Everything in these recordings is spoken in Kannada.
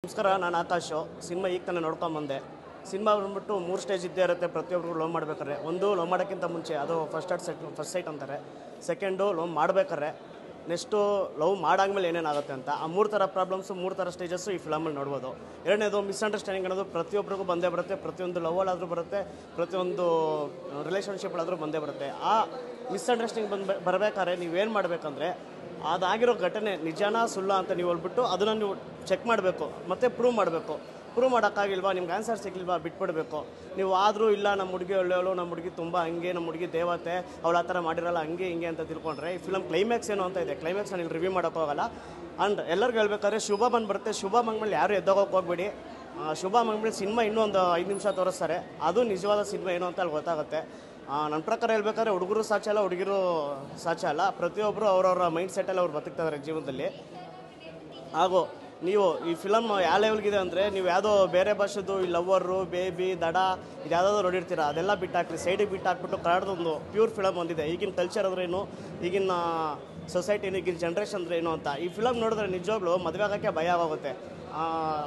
ನಮಸ್ಕಾರ, ನಾನು ಆಕಾಶು. ಸಿನಿಮಾ ಈಗ ತಾನೇ ನೋಡ್ಕೊಂಬಂದೆ. ಸಿನಿಮಾ ಬಂದ್ಬಿಟ್ಟು 3 ಸ್ಟೇಜ್ ಇದ್ದೇ ಇರುತ್ತೆ. ಪ್ರತಿಯೊಬ್ಬರು ಲವ್ ಮಾಡ್ಬೇಕಾದ್ರೆ, ಒಂದು ಲವ್ ಮಾಡೋಕ್ಕಿಂತ ಮುಂಚೆ, ಅದು ಫಸ್ಟ್ ಸೈಟ್ ಅಂತಾರೆ. ಸೆಕೆಂಡು ಲವ್ ಮಾಡ್ಬೇಕಾದ್ರೆ, ನೆಕ್ಸ್ಟು ಲವ್ ಮಾಡಾದ್ಮೇಲೆ ಏನೇನಾಗುತ್ತೆ ಅಂತ. ಆ 3 ಥರ ಪ್ರಾಬ್ಲಮ್ಸು, 3 ಥರ ಸ್ಟೇಜಸ್ಸು ಈ ಫಿಲಮಲ್ಲಿ ನೋಡ್ಬೋದು. ಎರಡನೇದು ಮಿಸ್ಅಂಡರ್ಸ್ಟ್ಯಾಂಡಿಂಗ್ ಅನ್ನೋದು ಪ್ರತಿಯೊಬ್ಬರಿಗೂ ಬಂದೇ ಬರುತ್ತೆ. ಪ್ರತಿಯೊಂದು ಲವಲ್ಲಾದರೂ ಬರುತ್ತೆ, ಪ್ರತಿಯೊಂದು ರಿಲೇಷನ್ಶಿಪ್ಗಳಾದರೂ ಬಂದೇ ಬರುತ್ತೆ. ಆ ಮಿಸ್ಅಂಡರ್ಸ್ಟ್ಯಾಂಡಿಂಗ್ ಬರಬೇಕಾದ್ರೆ ನೀವೇನು ಮಾಡಬೇಕಂದ್ರೆ, ಅದಾಗಿರೋ ಘಟನೆ ನಿಜನಾ ಸುಳ್ಳ ಅಂತ ನೀವು ಹೇಳ್ಬಿಟ್ಟು ಅದನ್ನು ನೀವು ಚೆಕ್ ಮಾಡಬೇಕು, ಮತ್ತು ಪ್ರೂವ್ ಮಾಡಬೇಕು. ಪ್ರೂವ್ ಮಾಡೋಕ್ಕಾಗಿಲ್ವಾ, ನಿಮ್ಗೆ ಆನ್ಸರ್ ಸಿಗಲಿಲ್ವಾ, ಬಿಟ್ಬಿಡಬೇಕು. ನೀವು ಆದರೂ ಇಲ್ಲ ನಮ್ಮ ಹುಡುಗಿ ಒಳ್ಳೆಯವಳು, ನಮ್ಮ ಹುಡುಗಿ ತುಂಬ ಹಂಗೆ, ನಮ್ಮ ಹುಡುಗಿ ದೇವತೆ, ಅವಳು ಆ ಥರ ಮಾಡಿರಲ್ಲ, ಹಂಗೆ ಹಿಂಗೆ ಅಂತ ತಿಳ್ಕೊಂಡ್ರೆ ಈ ಫಿಲಮ್ ಕ್ಲೈಮ್ಯಾಕ್ಸ್ ಏನು ಅಂತ ಇದೆ. ಕ್ಲೈಮ್ಯಾಕ್ಸ್ ನಾನು ರಿವ್ಯೂ ಮಾಡೋಕ್ಕೋಗಲ್ಲ. ಆ್ಯಂಡ್ ಎಲ್ಲರಿಗೂ ಹೇಳ್ಬೇಕಾದ್ರೆ ಶುಭ ಬಂದುಬರುತ್ತೆ. ಶುಭ ಮಂಗ್ಮೇಲೆ ಯಾರು ಎದ್ದೋಗೋಕೆ ಹೋಗ್ಬೇಡಿ. ಶುಭ ಮಂಗ್ಮೇಲೆ ಸಿನಿಮಾ ಇನ್ನೂ ಒಂದು 5 ನಿಮಿಷ ತೋರಿಸ್ತಾರೆ. ಅದು ನಿಜವಾದ ಸಿನಿಮಾ ಏನು ಅಂತ ಅಲ್ಲಿ ಗೊತ್ತಾಗುತ್ತೆ. ನನ್ನ ಪ್ರಕಾರ ಹೇಳ್ಬೇಕಾದ್ರೆ ಹುಡುಗರು ಸಾಧ್ಯ ಅಲ್ಲ, ಹುಡುಗಿರು ಸಾಧ್ಯ ಅಲ್ಲ. ಪ್ರತಿಯೊಬ್ಬರು ಅವ್ರವ್ರ ಮೈಂಡ್ ಸೆಟ್ಟಲ್ಲಿ ಅವ್ರು ಬದುಕ್ತಿದ್ದಾರೆ ಜೀವನದಲ್ಲಿ. ಹಾಗೂ ನೀವು ಈ ಫಿಲಮ್ ಯಾವ ಲೆವೆಲ್ಗಿದೆ ಅಂದರೆ, ನೀವು ಯಾವುದೋ ಬೇರೆ ಭಾಷೆದು ಈ ಲವ್ವರು, ಬೇಬಿ, ದಡ ಇದು ಯಾವುದಾದ್ರು ನೋಡಿರ್ತೀರ, ಅದೆಲ್ಲ ಬಿಟ್ಟಾಕ್ರಿ, ಸೈಡಿಗೆ ಬಿಟ್ಟಾಕ್ಬಿಟ್ಟು ಕನ್ನಡದೊಂದು ಪ್ಯೂರ್ ಫಿಲಮ್ ಒಂದಿದೆ. ಈಗಿನ ಕಲ್ಚರ್ ಅಂದ್ರೆ ಏನು, ಈಗಿನ ಸೊಸೈಟಿನ, ಈಗಿನ ಜನ್ರೇಷನ್ ಅಂದ್ರೆ ಏನು ಅಂತ ಈ ಫಿಲಮ್ ನೋಡಿದ್ರೆ ನಿಜವಾಗ್ಲೂ ಮದುವೆ ಆಗೋಕ್ಕೆ ಭಯ ಆಗುತ್ತೆ.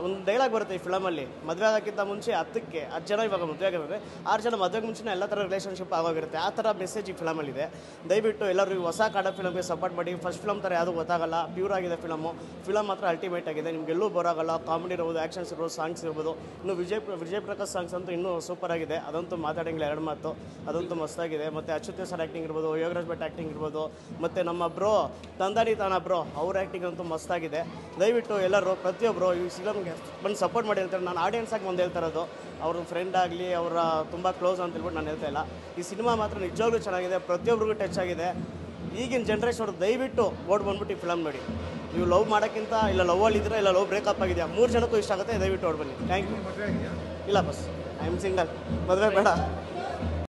ಒಂದು ಡೈಲಾಗ್ ಬರುತ್ತೆ ಈ ಫಿಲಮಲ್ಲಿ, ಮದುವೆ ಆಗೋಕ್ಕಿಂತ ಮುಂಚೆ 10 ಜನ ಇವಾಗ ಮದುವೆ ಆಗಿದ್ರೆ 6 ಜನ ಮದುವೆಗೆ ಮುಂಚೆ ಎಲ್ಲ ಥರ ರಿಲೇಷನ್ಶಿಪ್ ಆಗೋಗಿರುತ್ತೆ. ಆ ಥರ ಮೆಸೇಜ್ ಈ ಫಿಲಮಲ್ಲಿದೆ. ದಯವಿಟ್ಟು ಎಲ್ಲರೂ ಹೊಸ ಕನ್ನಡ ಫಿಲಮ್ಗೆ ಸಪೋರ್ಟ್ ಮಾಡಿ. ಫಸ್ಟ್ ಫಿಲಮ್ ಥರ ಯಾವುದೂ ಗೊತ್ತಾಗಲ್ಲ, ಪ್ಯೂರ್ ಆಗಿದೆ ಫಿಲಮ್ ಮಾತ್ರ ಅಲ್ಟಿಮೇಟ್ ಆಗಿದೆ. ನಿಮಗೆಲ್ಲೂ ಬರೋಗಲ್ಲ. ಕಾಮಿಡಿ ಇರ್ಬೋದು, ಆ್ಯಕ್ಷನ್ಸ್ ಇರ್ಬೋದು, ಸಾಂಗ್ಸ್ ಇರ್ಬೋದು. ಇನ್ನು ವಿಜಯ್ ಪ್ರಕಾಶ್ ಸಾಂಗ್ಸ್ ಅಂತೂ ಇನ್ನೂ ಸೂಪರ್ ಆಗಿದೆ. ಅದಂತೂ ಮಾತಾಡೋಂಗಿಲ್ಲ, 2 ಮಾತು. ಅದಂತೂ ಮಸ್ತಾಗಿದೆ. ಮತ್ತು ಅಚ್ಯುತ್ ಸರ್ ಆ್ಯಕ್ಟಿಂಗ್ ಇರ್ಬೋದು, ಯೋಗರಾಜ್ ಭಟ್ ಆ್ಯಕ್ಟಿಂಗ್ ಇರ್ಬೋದು, ಮತ್ತು ನಮ್ಮ ಬ್ರೋ ತಂದಾನಿ ತಾನ ಬ್ರೋ ಅವ್ರ ಆ್ಯಕ್ಟಿಂಗ್ ಅಂತೂ ಮಸ್ತಾಗಿದೆ. ದಯವಿಟ್ಟು ಎಲ್ಲರೂ ಪ್ರತಿಯೊಬ್ಬರು ಈ ಫಿಲಮ್ಗೆ ಬಂದು ಸಪೋರ್ಟ್ ಮಾಡಿ ಹೇಳ್ತಾರೆ. ನಾನು ಆಡಿಯನ್ಸ್ ಆಗಿ ಒಂದು ಹೇಳ್ತಾ ಇರೋದು, ಅವ್ರ ಫ್ರೆಂಡ್ ಆಗಲಿ, ಅವರ ತುಂಬ ಕ್ಲೋಸ್ ಅಂತ ಹೇಳ್ಬಿಟ್ಟು ನಾನು ಹೇಳ್ತಾ ಇಲ್ಲ. ಈ ಸಿನಿಮಾ ಮಾತ್ರ ನಿಜವಾಗ್ಲೂ ಚೆನ್ನಾಗಿದೆ, ಪ್ರತಿಯೊಬ್ಬರಿಗೂ ಟಚ್ ಆಗಿದೆ. ಈಗಿನ ಜನ್ರೇಷನ್ ಅವರು ದಯವಿಟ್ಟು ಓಡ್ ಬಂದ್ಬಿಟ್ಟು ಈ ಫಿಲಮ್ ನೋಡಿ. ನೀವು ಲವ್ ಮಾಡೋಕ್ಕಿಂತ ಇಲ್ಲ ಲವ್ವಲ್ಲಿ ಇದ್ರೆ, ಇಲ್ಲ ಲವ್ ಬ್ರೇಕಪ್ ಆಗಿದೆಯಾ, 3 ಜನಕ್ಕೂ ಇಷ್ಟ ಆಗುತ್ತೆ. ದಯವಿಟ್ಟು ಓಡ್ ಬನ್ನಿ. Thank you. ಇಲ್ಲ ಬಸ್ ಐ ಆಮ್ ಸಿಂಗಲ್, ಮದುವೆ ಬೇಡ.